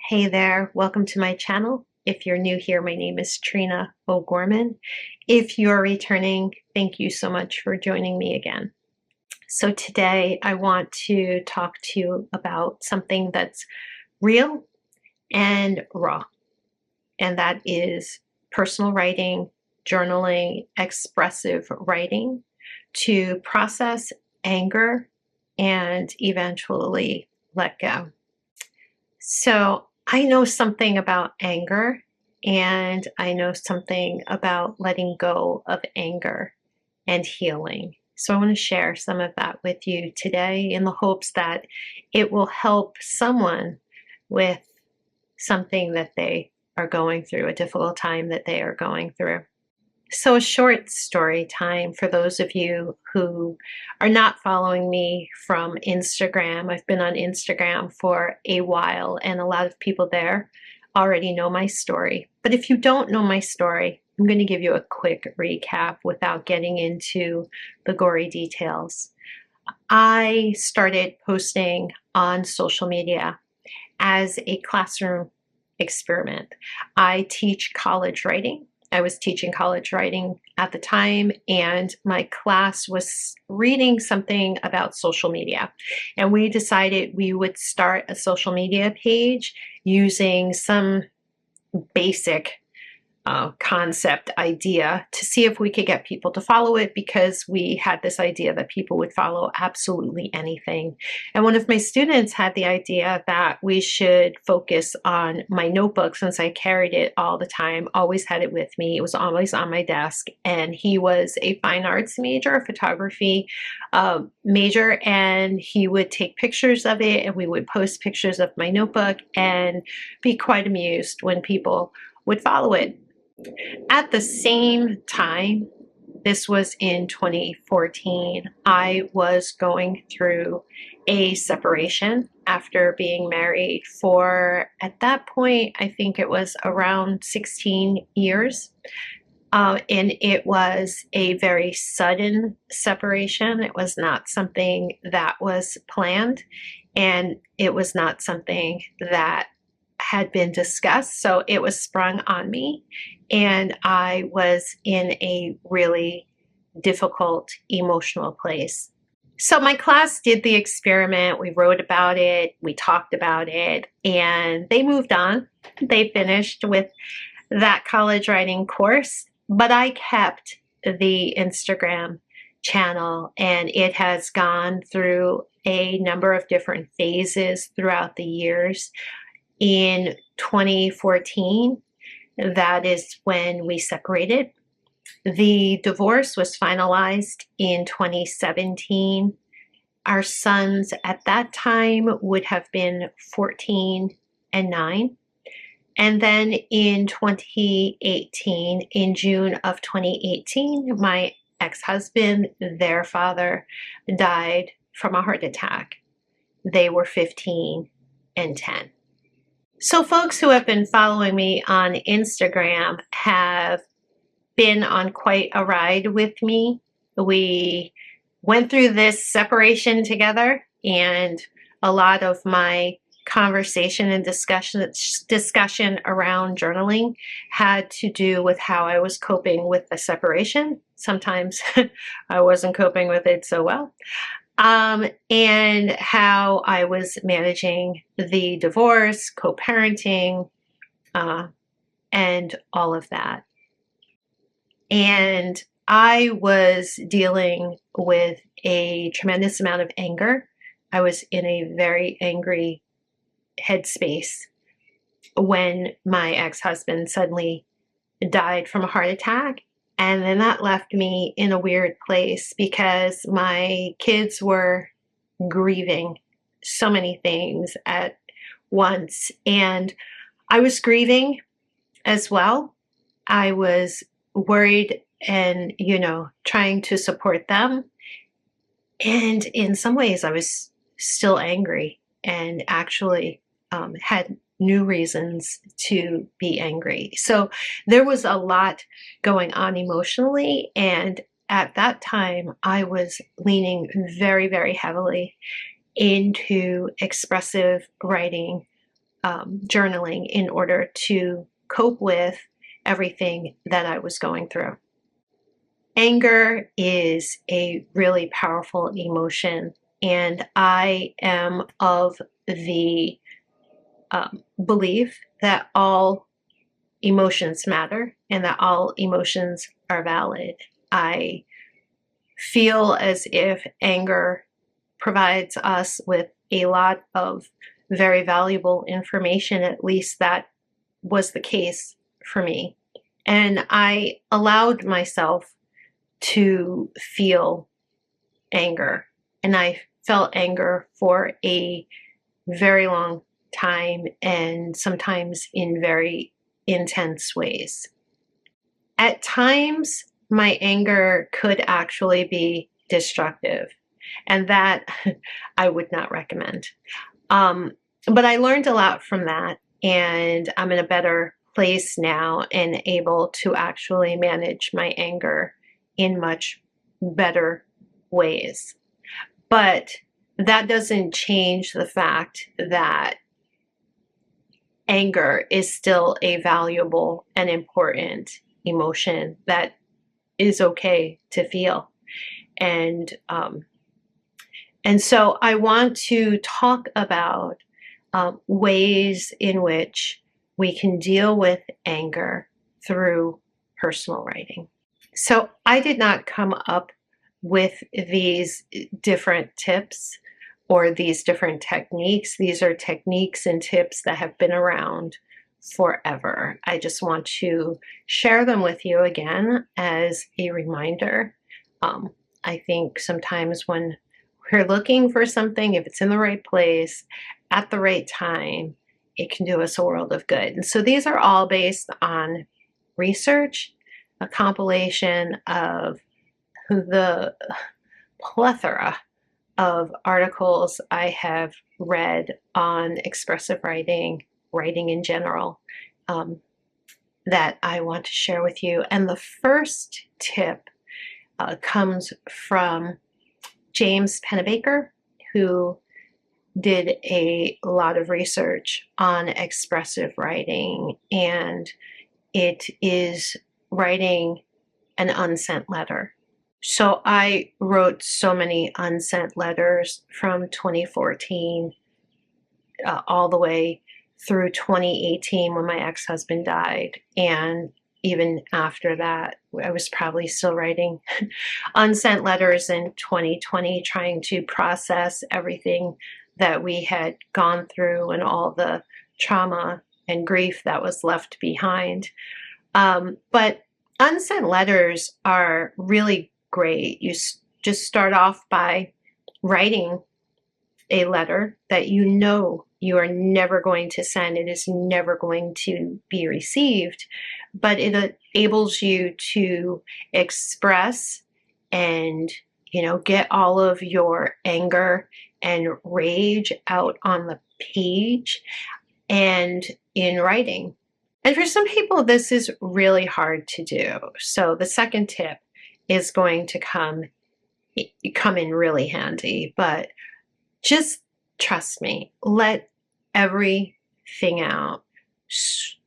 Hey there, welcome to my channel. If you're new here, my name is Trina O'Gorman. If you're returning, thank you so much for joining me again. So today I want to talk to you about something that's real and raw, and that is personal writing, journaling, expressive writing to process anger and eventually let go. So I know something about anger, and I know something about letting go of anger and healing. So I want to share some of that with you today in the hopes that it will help someone with something that they are going through, a difficult time that they are going through. So a short story time for those of you who are not following me from Instagram. I've been on Instagram for a while, and a lot of people there already know my story. But if you don't know my story, I'm going to give you a quick recap without getting into the gory details. I started posting on social media as a classroom experiment. I teach college writing. I was teaching college writing at the time, and my class was reading something about social media. And we decided we would start a social media page using some basic concept idea to see if we could get people to follow it, because we had this idea that people would follow absolutely anything. And one of my students had the idea that we should focus on my notebook, since I carried it all the time, always had it with me. It was always on my desk. And he was a fine arts major, a photography major, and he would take pictures of it, and we would post pictures of my notebook and be quite amused when people would follow it. At the same time, this was in 2014, I was going through a separation after being married for, at that point, I think it was around 16 years. And it was a very sudden separation. It was not something that was planned, and it was not something that had been discussed. So it was sprung on me, and I was in a really difficult emotional place. So my class did the experiment. We wrote about it, we talked about it, and they moved on. They finished with that college writing course, but I kept the Instagram channel, and it has gone through a number of different phases throughout the years. In 2014, that is when we separated. The divorce was finalized in 2017. Our sons at that time would have been 14 and 9. And then in 2018, in June of 2018, my ex-husband, their father, died from a heart attack. They were 15 and 10. So folks who have been following me on Instagram have been on quite a ride with me. We went through this separation together, and a lot of my conversation and discussion around journaling had to do with how I was coping with the separation. Sometimes I wasn't coping with it so well. And how I was managing the divorce, co-parenting, and all of that. And I was dealing with a tremendous amount of anger. I was in a very angry headspace when my ex-husband suddenly died from a heart attack. And then that left me in a weird place, because my kids were grieving so many things at once. And I was grieving as well. I was worried and, trying to support them. And in some ways, I was still angry, and actually had new reasons to be angry. So there was a lot going on emotionally, and at that time I was leaning very, very heavily into expressive writing journaling in order to cope with everything that I was going through. Anger is a really powerful emotion, and I am of the belief that all emotions matter and that all emotions are valid. I feel as if anger provides us with a lot of very valuable information. At least that was the case for me. And I allowed myself to feel anger. And I felt anger for a very long time, and sometimes in very intense ways. At times, my anger could actually be destructive, and that I would not recommend. But I learned a lot from that, and I'm in a better place now and able to actually manage my anger in much better ways. But that doesn't change the fact that anger is still a valuable and important emotion that is okay to feel. And so I want to talk about ways in which we can deal with anger through personal writing. So I did not come up with these different tips or these different techniques. These are techniques and tips that have been around forever. I just want to share them with you again as a reminder. I think sometimes when we're looking for something, if it's in the right place at the right time, it can do us a world of good. And so these are all based on research, a compilation of the plethora of articles I have read on expressive writing, writing in general, that I want to share with you. And the first tip comes from James Pennebaker, who did a lot of research on expressive writing, and it is writing an unsent letter. So I wrote so many unsent letters from 2014 all the way through 2018 when my ex-husband died. And even after that, I was probably still writing unsent letters in 2020, trying to process everything that we had gone through and all the trauma and grief that was left behind. But unsent letters are really great. You just start off by writing a letter that you know you are never going to send. It is never going to be received, but it enables you to express and, get all of your anger and rage out on the page and in writing. And for some people, this is really hard to do. So the second tip is going to come in really handy, but just trust me, let everything out,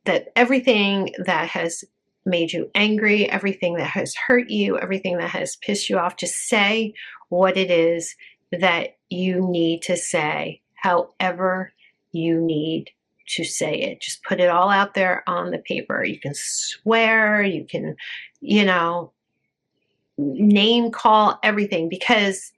that everything that has made you angry, everything that has hurt you, everything that has pissed you off, just say what it is that you need to say, however you need to say it. Just put it all out there on the paper. You can swear, you can, name call, everything, because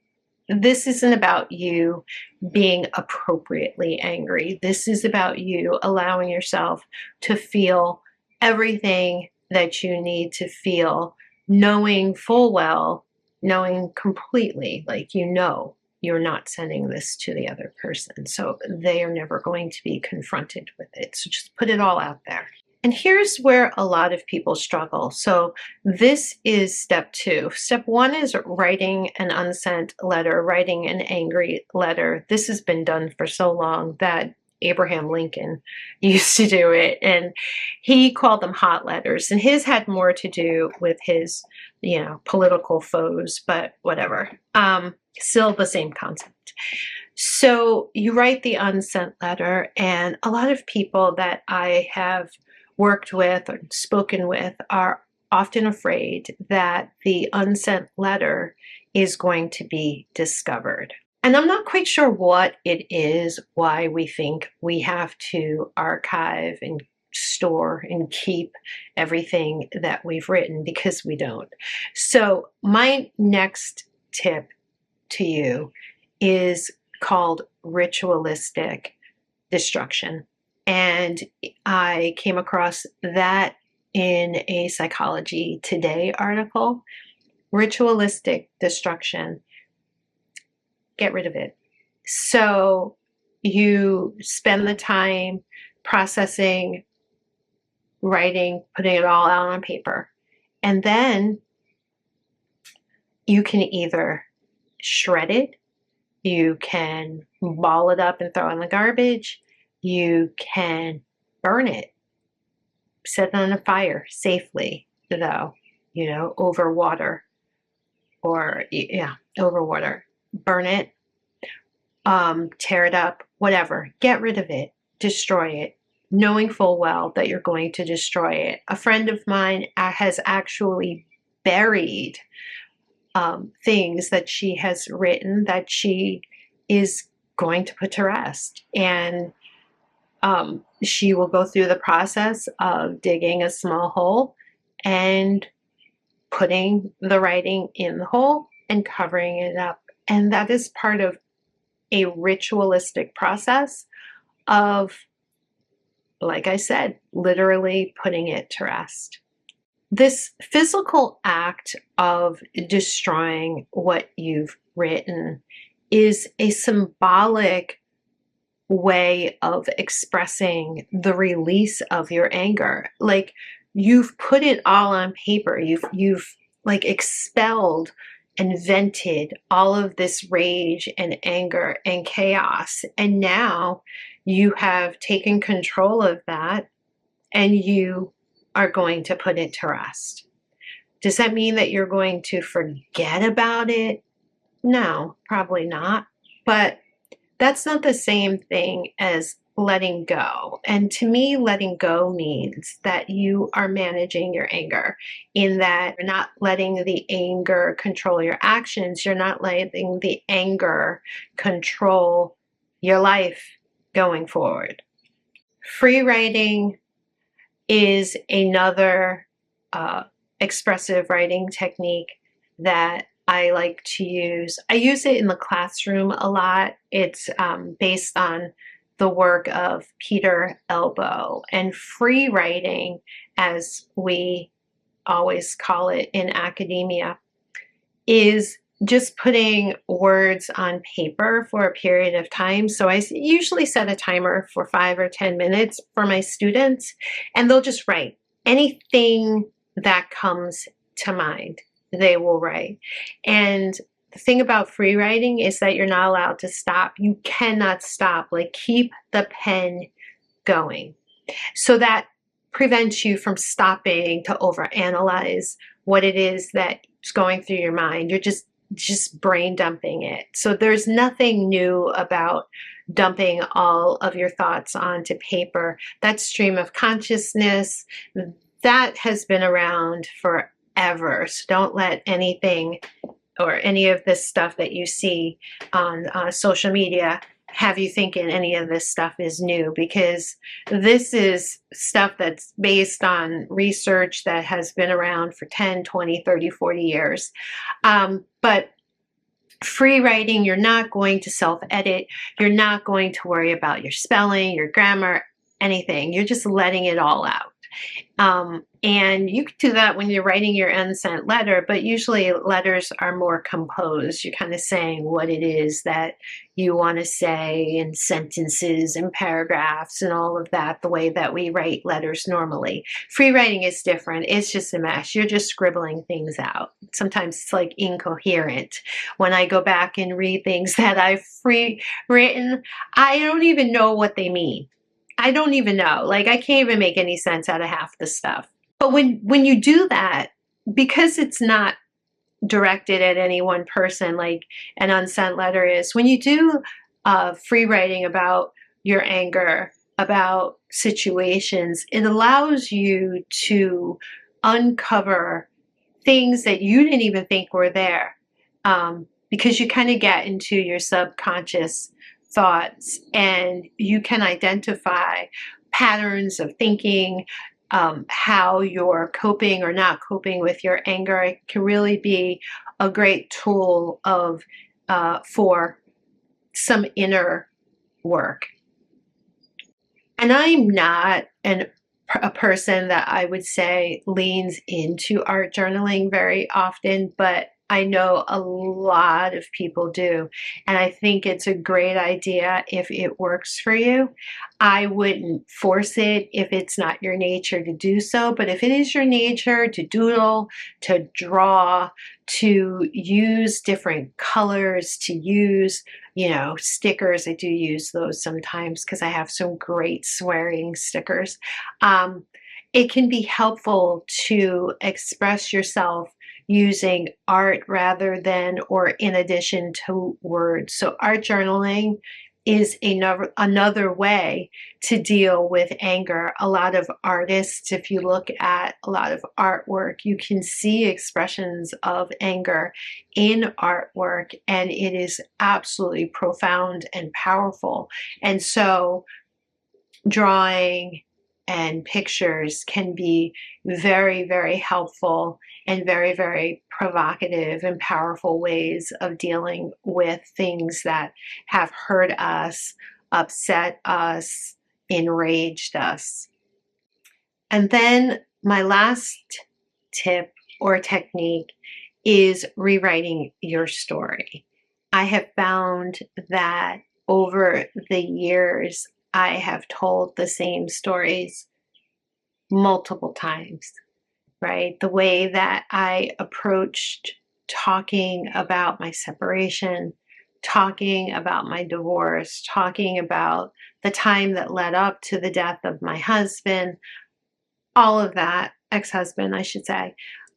this isn't about you being appropriately angry. This is about you allowing yourself to feel everything that you need to feel, knowing full well, knowing completely, like you're not sending this to the other person. So they are never going to be confronted with it. So just put it all out there. And here's where a lot of people struggle. So this is step 2. Step 1 is writing an unsent letter, writing an angry letter. This has been done for so long that Abraham Lincoln used to do it, and he called them hot letters. And his had more to do with his, political foes, but whatever. Still the same concept. So you write the unsent letter, and a lot of people that I have worked with or spoken with are often afraid that the unsent letter is going to be discovered. And I'm not quite sure what it is, why we think we have to archive and store and keep everything that we've written, because we don't. So my next tip to you is called ritualistic destruction. And I came across that in a Psychology Today article. Ritualistic destruction, get rid of it. So you spend the time processing, writing, putting it all out on paper. And then you can either shred it, you can ball it up and throw it in the garbage, you can burn it, set it on a fire safely, though, over water, or over water. Burn it, tear it up, whatever. Get rid of it, destroy it, knowing full well that you're going to destroy it. A friend of mine has actually buried things that she has written that she is going to put to rest. And she will go through the process of digging a small hole and putting the writing in the hole and covering it up. And that is part of a ritualistic process of, like I said, literally putting it to rest. This physical act of destroying what you've written is a symbolic way of expressing the release of your anger. Like, you've put it all on paper. You've like expelled and vented all of this rage and anger and chaos. And now you have taken control of that, and you are going to put it to rest. Does that mean that you're going to forget about it? No, probably not. But that's not the same thing as letting go. And to me, letting go means that you are managing your anger, in that you're not letting the anger control your actions. You're not letting the anger control your life going forward. Free writing is another expressive writing technique that I like to use. I use it in the classroom a lot. It's based on the work of Peter Elbow. And free writing, as we always call it in academia, is just putting words on paper for a period of time. So I usually set a timer for 5 or 10 minutes for my students, and they'll just write anything that comes to mind. They will write. And the thing about free writing is that you're not allowed to stop. You cannot stop. Like, keep the pen going. So that prevents you from stopping to overanalyze what it is that's going through your mind. You're just brain dumping it. So there's nothing new about dumping all of your thoughts onto paper. That stream of consciousness, that has been around forever. So don't let anything or any of this stuff that you see on social media have you thinking any of this stuff is new, because this is stuff that's based on research that has been around for 10, 20, 30, 40 years. But free writing, you're not going to self-edit. You're not going to worry about your spelling, your grammar, anything. You're just letting it all out. And you can do that when you're writing your unsent letter, but usually letters are more composed. You're kind of saying what it is that you want to say in sentences and paragraphs and all of that, the way that we write letters normally. Free writing is different. It's just a mess. You're just scribbling things out. Sometimes it's like incoherent. When I go back and read things that I've written, I don't even know what they mean. I don't even know. Like, I can't even make any sense out of half the stuff. But when you do that, because it's not directed at any one person like an unsent letter is, when you do free writing about your anger, about situations, it allows you to uncover things that you didn't even think were there, because you kind of get into your subconscious thoughts and you can identify patterns of thinking, how you're coping or not coping with your anger. It can really be a great tool of for some inner work. And I'm not a person that I would say leans into art journaling very often, but I know a lot of people do. And I think it's a great idea if it works for you. I wouldn't force it if it's not your nature to do so. But if it is your nature to doodle, to draw, to use different colors, to use stickers. I do use those sometimes because I have some great swearing stickers. It can be helpful to express yourself using art rather than or in addition to words. So art journaling is another way to deal with anger. A lot of artists, if you look at a lot of artwork, you can see expressions of anger in artwork, and it is absolutely profound and powerful. And so drawing and pictures can be very, very helpful and very, very provocative and powerful ways of dealing with things that have hurt us, upset us, enraged us. And then my last tip or technique is rewriting your story. I have found that over the years, I have told the same stories multiple times, right? The way that I approached talking about my separation, talking about my divorce, talking about the time that led up to the death of my husband, all of that, ex-husband, I should say,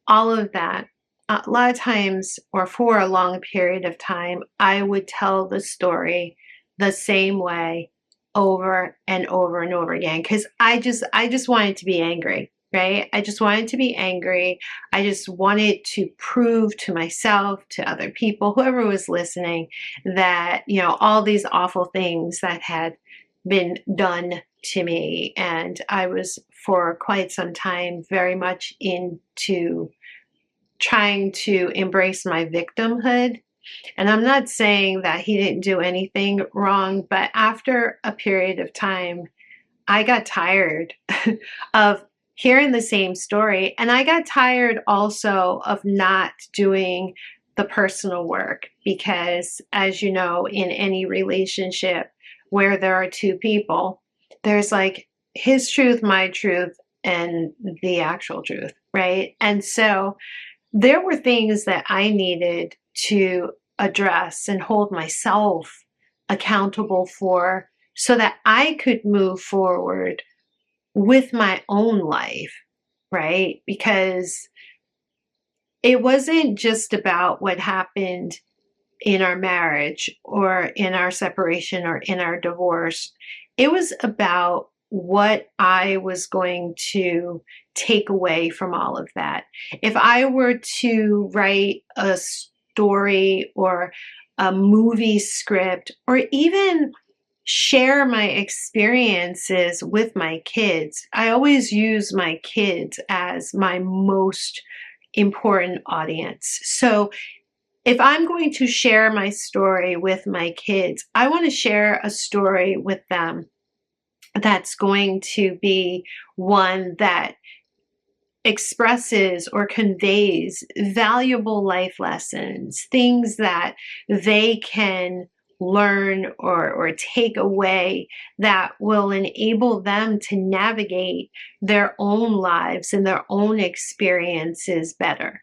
all of that. A lot of times, or for a long period of time, I would tell the story the same way over and over and over again because I just wanted to be angry, right? I just wanted to be angry. I just wanted to prove to myself, to other people, whoever was listening, that all these awful things that had been done to me. And I was for quite some time very much into trying to embrace my victimhood. And I'm not saying that he didn't do anything wrong, but after a period of time, I got tired of hearing the same story. And I got tired also of not doing the personal work because, as you know, in any relationship where there are two people, there's like his truth, my truth, and the actual truth, right? And so there were things that I needed to address and hold myself accountable for so that I could move forward with my own life, right? Because it wasn't just about what happened in our marriage or in our separation or in our divorce. It was about what I was going to take away from all of that. If I were to write a story or a movie script or even share my experiences with my kids, I always use my kids as my most important audience. So if I'm going to share my story with my kids, I want to share a story with them that's going to be one that expresses or conveys valuable life lessons, things that they can learn or take away that will enable them to navigate their own lives and their own experiences better,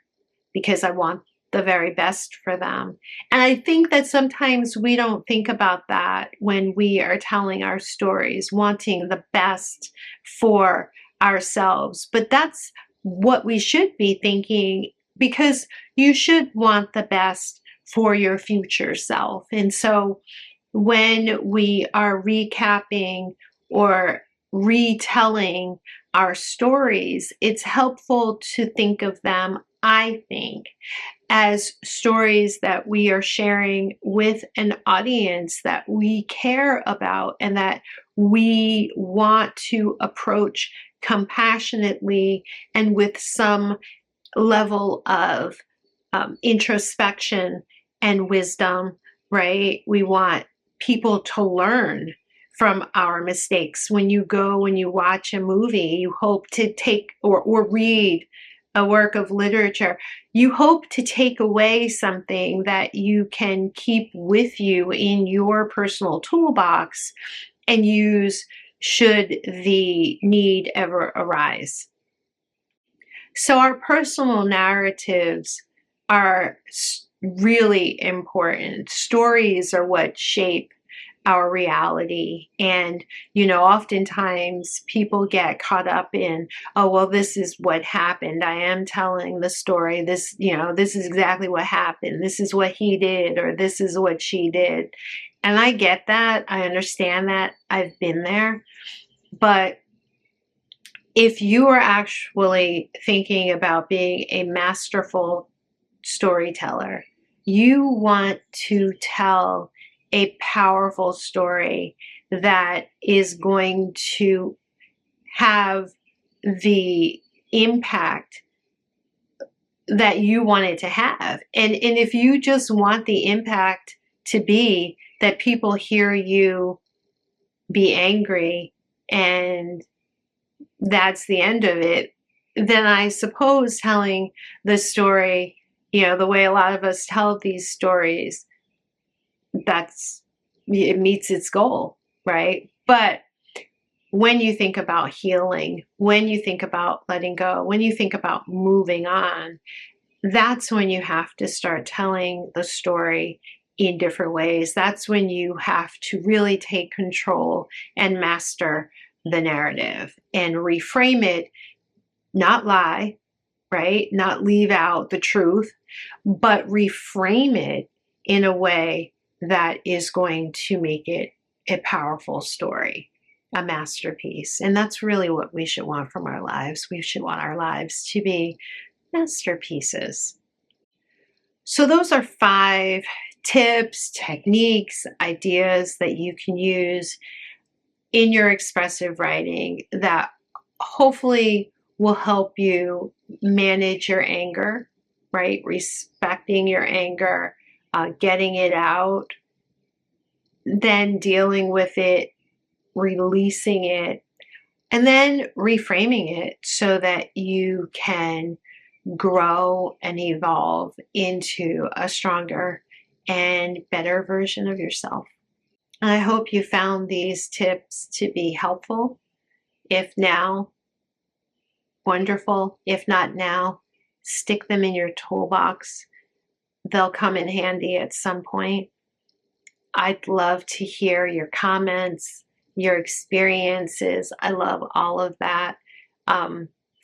because I want the very best for them. And I think that sometimes we don't think about that when we are telling our stories, wanting the best for ourselves. But that's what we should be thinking, because you should want the best for your future self. And so when we are recapping or retelling our stories, it's helpful to think of them, I think, as stories that we are sharing with an audience that we care about and that we want to approach compassionately and with some level of introspection and wisdom, right? We want people to learn from our mistakes. When you watch a movie, you hope to take or read a work of literature, you hope to take away something that you can keep with you in your personal toolbox and use should the need ever arise. So our personal narratives are really important. Stories are what shape our reality. And, oftentimes people get caught up in, oh, well, this is what happened. I am telling the story. This is exactly what happened. This is what he did, or this is what she did. And I get that. I understand that. I've been there. But if you are actually thinking about being a masterful storyteller, you want to tell a powerful story that is going to have the impact that you want it to have. And if you just want the impact to be that people hear you be angry and that's the end of it, then I suppose telling the story, the way a lot of us tell these stories, it meets its goal, right? But when you think about healing, when you think about letting go, when you think about moving on, that's when you have to start telling the story in different ways. That's when you have to really take control and master the narrative and reframe it, not lie, right? Not leave out the truth, but reframe it in a way that is going to make it a powerful story, a masterpiece. And that's really what we should want from our lives. We should want our lives to be masterpieces. So those are 5 tips, techniques, ideas that you can use in your expressive writing that hopefully will help you manage your anger, right? Respecting your anger, getting it out, then dealing with it, releasing it, and then reframing it so that you can grow and evolve into a stronger and better version of yourself. And I hope you found these tips to be helpful. If now, wonderful. If not now, stick them in your toolbox. They'll come in handy at some point. I'd love to hear your comments, your experiences. I love all of that.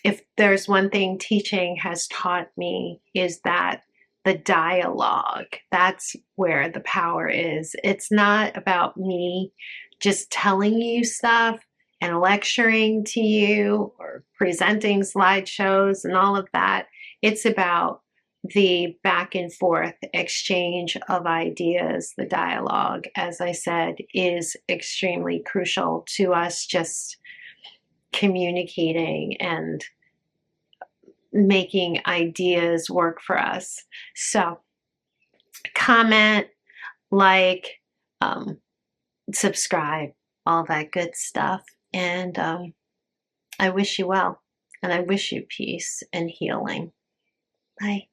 If there's one thing teaching has taught me is that the dialogue, that's where the power is. It's not about me just telling you stuff and lecturing to you or presenting slideshows and all of that. It's about the back and forth exchange of ideas. The dialogue, as I said, is extremely crucial to us just communicating and making ideas work for us. So comment, like, subscribe, all that good stuff. And I wish you well, and I wish you peace and healing. Bye.